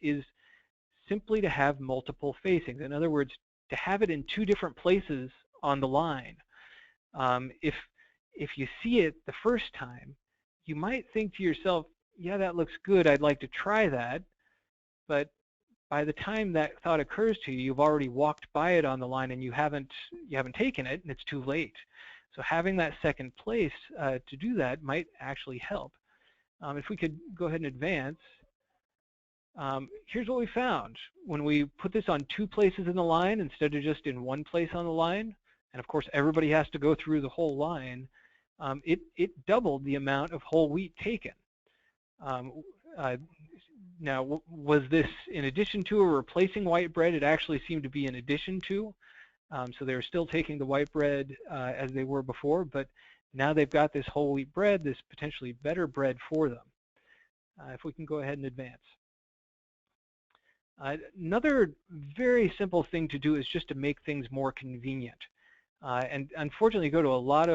D: is simply to have multiple facings. In other words, to have it in 2 different places on the line. If you see it the first time, you might think to yourself, yeah, that looks good, I'd like to try that. But by the time that thought occurs to you, you've already walked by it on the line and you haven't taken it, and it's too late. So having that second place to do that might actually help. If we could go ahead and advance, here's what we found. When we put this on 2 places in the line instead of just in 1 place on the line, and of course everybody has to go through the whole line, it doubled the amount of whole wheat taken. Now, was this in addition to or replacing white bread? It actually seemed to be in addition to. So they were still taking the white bread as they were before, but now they've got this whole wheat bread, this potentially better bread for them. If we can go ahead and advance. Another very simple thing to do is just to make things more convenient. And unfortunately, go to a lot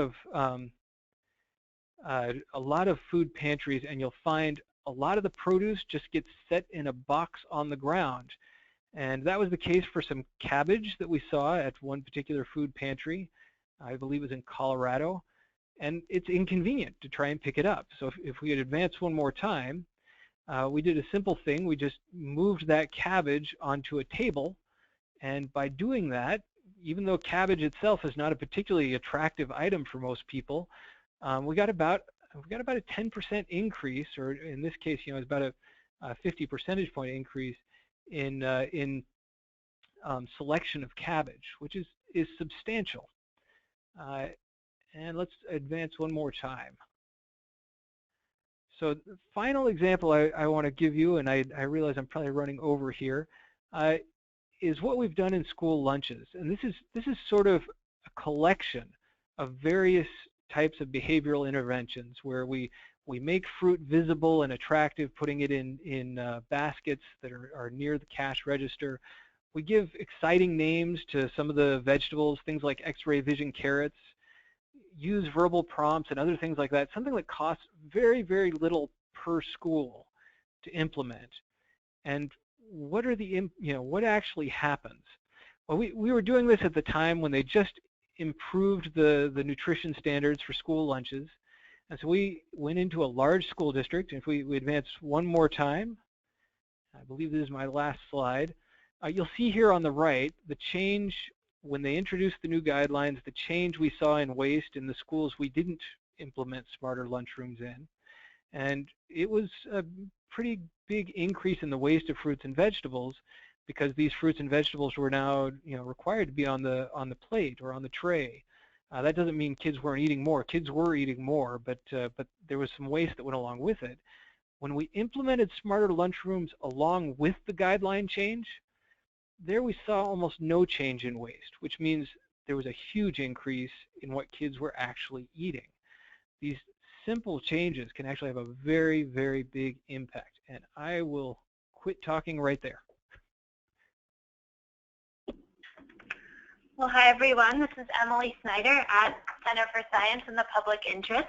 D: of food pantries, and you'll find a lot of the produce just gets set in a box on the ground. And that was the case for some cabbage that we saw at one particular food pantry. I believe it was in Colorado. And it's inconvenient to try and pick it up. So if we could advance one more time, we did a simple thing. We just moved that cabbage onto a table. And by doing that, even though cabbage itself is not a particularly attractive item for most people, we got about a 10% increase, or in this case, it's about a 50 percentage point increase in selection of cabbage, which is substantial. And let's advance one more time. So the final example I want to give you, and I realize I'm probably running over here, is what we've done in school lunches. And this is sort of a collection of various types of behavioral interventions where we make fruit visible and attractive, putting it in baskets that are near the cash register. We give exciting names to some of the vegetables, things like X-ray vision carrots, use verbal prompts and other things like that, something that costs very, very little per school to implement. And what are what actually happens? Well, we were doing this at the time when they just improved the nutrition standards for school lunches. And so we went into a large school district, and if we advance one more time, I believe this is my last slide, you'll see here on the right the change when they introduced the new guidelines, the change we saw in waste in the schools we didn't implement smarter lunchrooms in. And it was a pretty big increase in the waste of fruits and vegetables, because these fruits and vegetables were now required to be on the plate or on the tray. That doesn't mean kids weren't eating more. Kids were eating more, but there was some waste that went along with it. When we implemented smarter lunchrooms along with the guideline change, there we saw almost no change in waste, which means there was a huge increase in what kids were actually eating. These simple changes can actually have a very, very big impact. And I will quit talking right there.
A: Well, hi everyone. This is Emily Snyder at Center for Science and the Public Interest.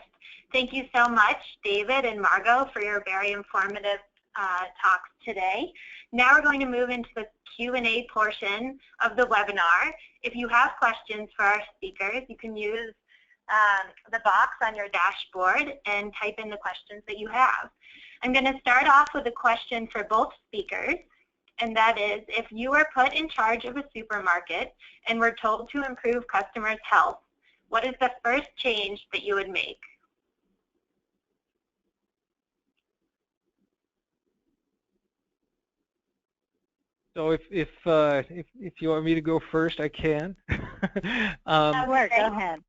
A: Thank you so much, David and Margot, for your very informative talks today. Now we're going to move into the Q&A portion of the webinar. If you have questions for our speakers, you can use the box on your dashboard and type in the questions that you have. I'm going to start off with a question for both speakers, and that is, if you were put in charge of a supermarket and were told to improve customers' health, what is the first change that you would make?
D: So if you want me to go first, I can.
C: Go ahead.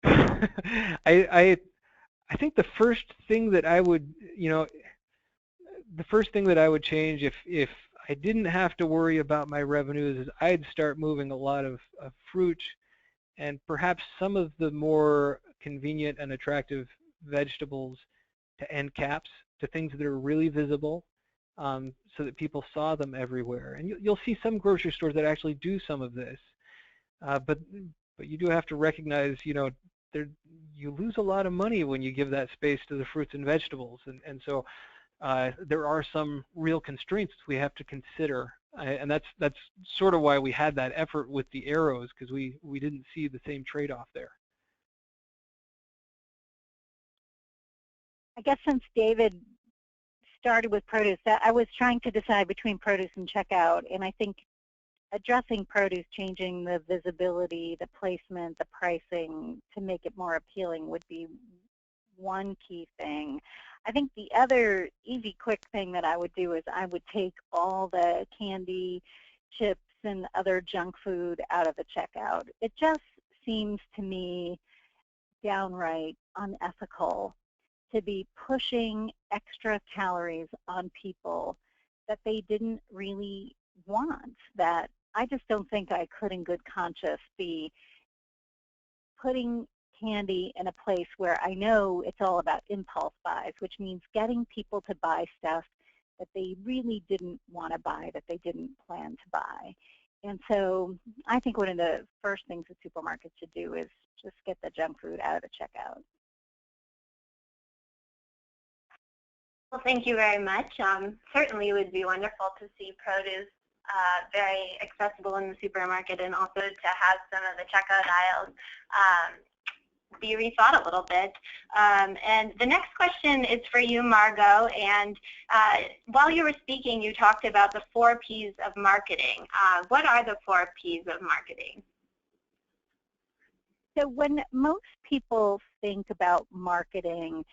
D: I think the first thing that I would change if I didn't have to worry about my revenues is I'd start moving a lot of fruit and perhaps some of the more convenient and attractive vegetables to end caps. to things that are really visible, so that people saw them everywhere. And you'll see some grocery stores that actually do some of this, but you do have to recognize, you lose a lot of money when you give that space to the fruits and vegetables, and so there are some real constraints we have to consider, and that's sort of why we had that effort with the arrows, because we didn't see the same trade-off there.
C: I guess since David started with produce, I was trying to decide between produce and checkout, and I think addressing produce, changing the visibility, the placement, the pricing to make it more appealing would be one key thing. I think the other easy, quick thing that I would do is I would take all the candy, chips, and other junk food out of the checkout. It just seems to me downright unethical to be pushing extra calories on people that they didn't really want. That I just don't think I could in good conscience be putting candy in a place where I know it's all about impulse buys, which means getting people to buy stuff that they really didn't want to buy, that they didn't plan to buy. And so I think one of the first things that supermarkets should do is just get the junk food out of the checkout.
A: Well, thank you very much. Certainly it would be wonderful to see produce very accessible in the supermarket, and also to have some of the checkout aisles be rethought a little bit. And the next question is for you, Margot. And while you were speaking, you talked about the 4 Ps of marketing. What are the 4 Ps of marketing?
C: So when most people think about marketing,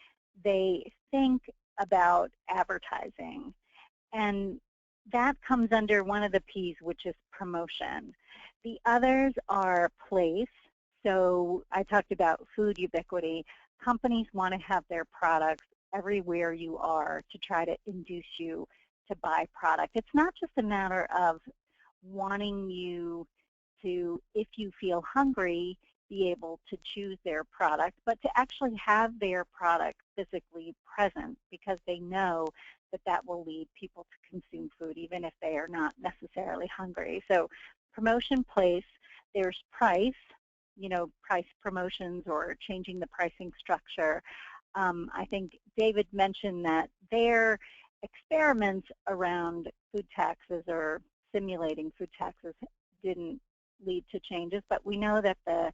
C: they think about advertising, and that comes under one of the P's, which is promotion. The others are place. So I talked about food ubiquity. Companies want to have their products everywhere you are to try to induce you to buy product. It's not just a matter of wanting you to, if you feel hungry, be able to choose their product, but to actually have their product physically present, because they know that that will lead people to consume food even if they are not necessarily hungry. So promotion, place, there's price, price promotions or changing the pricing structure. I think David mentioned that their experiments around food taxes or simulating food taxes didn't lead to changes, but we know that the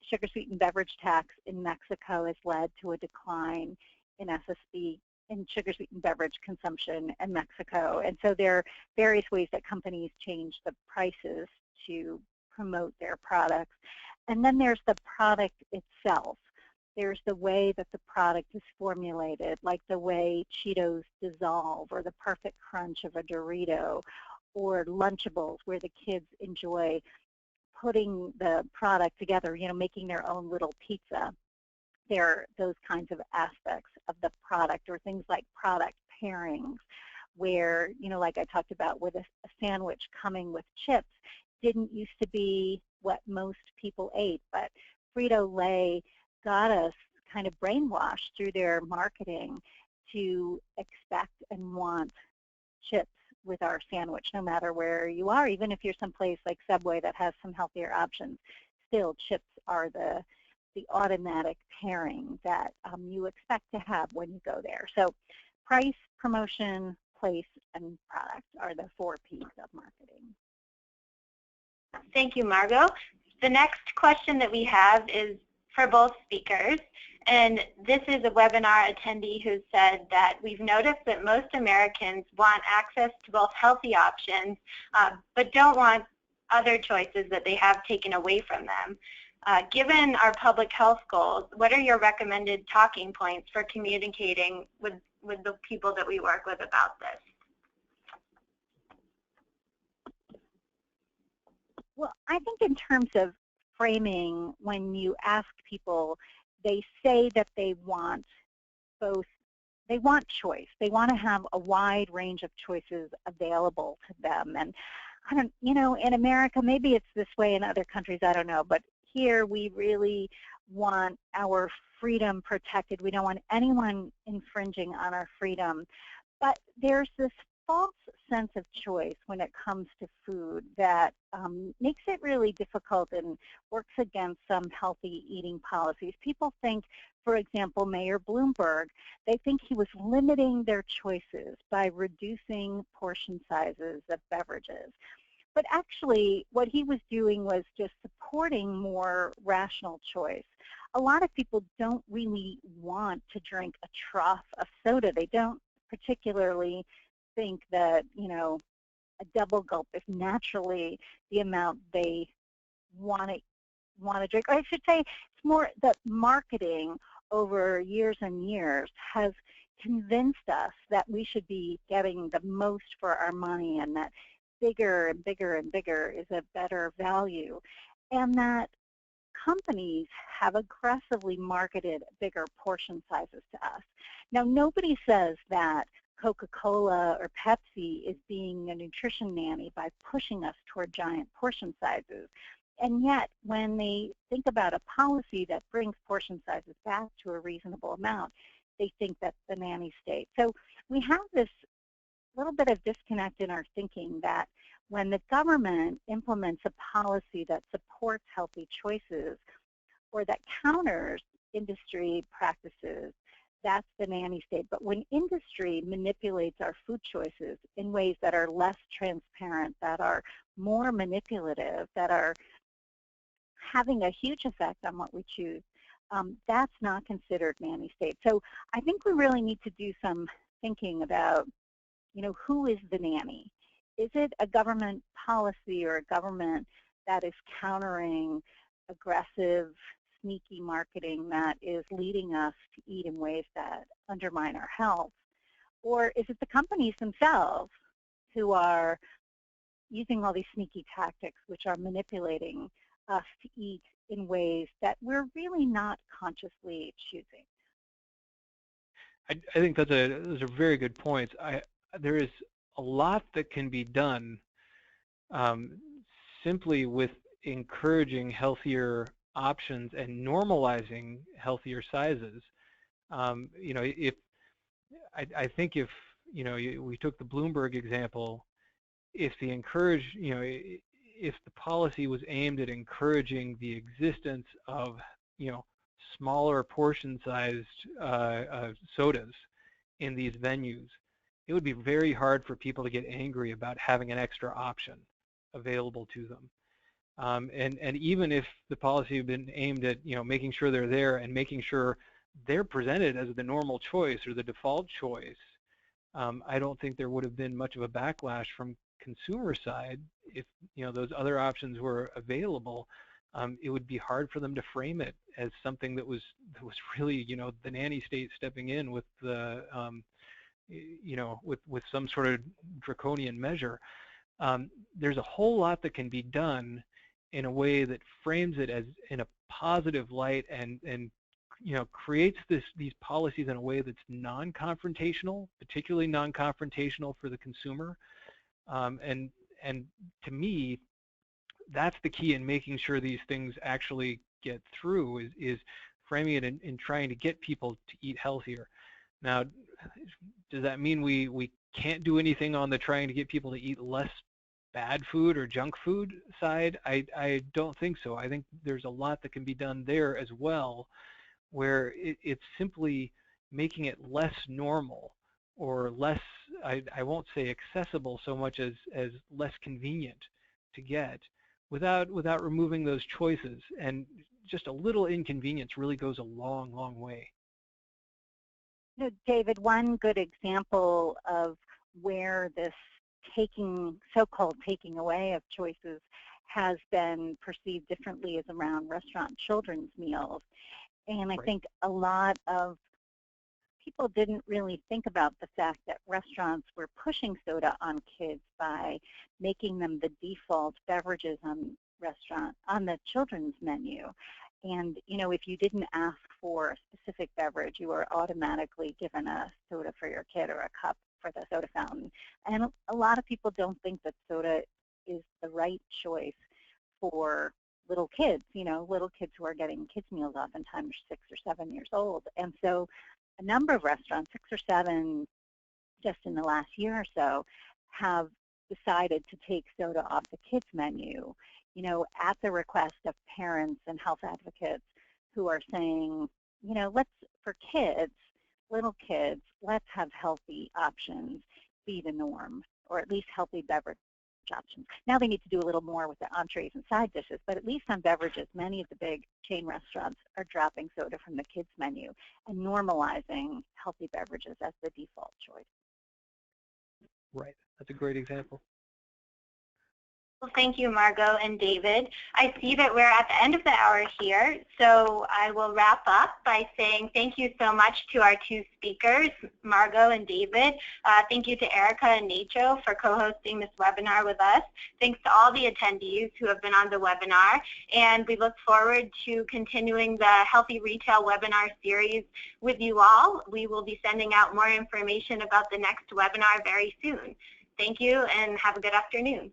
C: sugar-sweetened beverage tax in Mexico has led to a decline in SSB, in sugar-sweetened beverage consumption in Mexico. And so there are various ways that companies change the prices to promote their products. And then there's the product itself. There's the way that the product is formulated, like the way Cheetos dissolve, or the perfect crunch of a Dorito, or Lunchables, where the kids enjoy putting the product together, making their own little pizza. There are those kinds of aspects of the product, or things like product pairings, where, like I talked about with a sandwich coming with chips, didn't used to be what most people ate, but Frito-Lay got us kind of brainwashed through their marketing to expect and want chips with our sandwich, no matter where you are. Even if you're someplace like Subway that has some healthier options, still chips are the automatic pairing that you expect to have when you go there. So price, promotion, place, and product are the 4 Ps of marketing.
A: Thank you, Margot. The next question that we have is for both speakers. And this is a webinar attendee who said that we've noticed that most Americans want access to both healthy options, but don't want other choices that they have taken away from them. Given our public health goals, what are your recommended talking points for communicating with the people that we work with about this?
C: Well, I think in terms of framing, when you ask people, they say that they want both. They want choice. They want to have a wide range of choices available to them. And I don't, in America, maybe it's this way in other countries, I don't know, but here we really want our freedom protected. We don't want anyone infringing on our freedom. But there's this false sense of choice when it comes to food that makes it really difficult and works against some healthy eating policies. People think, for example, Mayor Bloomberg, they think he was limiting their choices by reducing portion sizes of beverages. But actually, what he was doing was just supporting more rational choice. A lot of people don't really want to drink a trough of soda. They don't particularly think that, you know, a double gulp is naturally the amount they want to drink. Or I should say, it's more that marketing over years and years has convinced us that we should be getting the most for our money, and that bigger and bigger and bigger is a better value, and that companies have aggressively marketed bigger portion sizes to us. Now, nobody says that Coca-Cola or Pepsi is being a nutrition nanny by pushing us toward giant portion sizes. And yet, when they think about a policy that brings portion sizes back to a reasonable amount, they think that's the nanny state. So we have this little bit of disconnect in our thinking that when the government implements a policy that supports healthy choices or that counters industry practices, that's the nanny state. But when industry manipulates our food choices in ways that are less transparent, that are more manipulative, that are having a huge effect on what we choose, that's not considered nanny state. So I think we really need to do some thinking about, you know, who is the nanny? Is it a government policy or a government that is countering aggressive, sneaky marketing that is leading us to eat in ways that undermine our health? Or is it the companies themselves who are using all these sneaky tactics which are manipulating us to eat in ways that we're really not consciously choosing?
D: I think those are very good points. There is a lot that can be done simply with encouraging healthier options and normalizing healthier sizes. You know, I think if, you know, we took the Bloomberg example, if the policy was aimed at encouraging the existence of, you know, smaller portion-sized sodas in these venues, it would be very hard for people to get angry about having an extra option available to them. And even if the policy had been aimed at, you know, making sure they're there and making sure they're presented as the normal choice or the default choice, I don't think there would have been much of a backlash from consumer side if, you know, those other options were available. It would be hard for them to frame it as something that was really, you know, the nanny state stepping in with the you know, with some sort of draconian measure. There's a whole lot that can be done in a way that frames it as in a positive light and you know, creates these policies in a way that's non-confrontational, particularly non-confrontational for the consumer. And to me, that's the key in making sure these things actually get through, is framing it in trying to get people to eat healthier. Now, does that mean we can't do anything on the trying to get people to eat less bad food or junk food side? I don't think so. I think there's a lot that can be done there as well, where it's simply making it less normal or less, I won't say accessible so much as less convenient to get without removing those choices. And just a little inconvenience really goes a long, long way.
C: David, one good example of where this so-called taking away of choices has been perceived differently is around restaurant children's meals. And I think a lot of people didn't really think about the fact that restaurants were pushing soda on kids by making them the default beverages on the children's menu. And, you know, if you didn't ask for a specific beverage, you were automatically given a soda for your kid or a cup for the soda fountain. And a lot of people don't think that soda is the right choice for little kids, little kids who are getting kids meals oftentimes 6 or 7 years old. And so a number of restaurants, 6 or 7 just in the last year or so, have decided to take soda off the kids menu, at the request of parents and health advocates who are saying, for kids, little kids, let's have healthy options be the norm, or at least healthy beverage options. Now they need to do a little more with the entrees and side dishes, but at least on beverages, many of the big chain restaurants are dropping soda from the kids menu and normalizing healthy beverages as the default choice.
D: Right. That's a great example.
A: Well, thank you, Margot and David. I see that we're at the end of the hour here, so I will wrap up by saying thank you so much to our two speakers, Margot and David. Thank you to Erica and Nacho for co-hosting this webinar with us. Thanks to all the attendees who have been on the webinar, and we look forward to continuing the Healthy Retail webinar series with you all. We will be sending out more information about the next webinar very soon. Thank you, and have a good afternoon.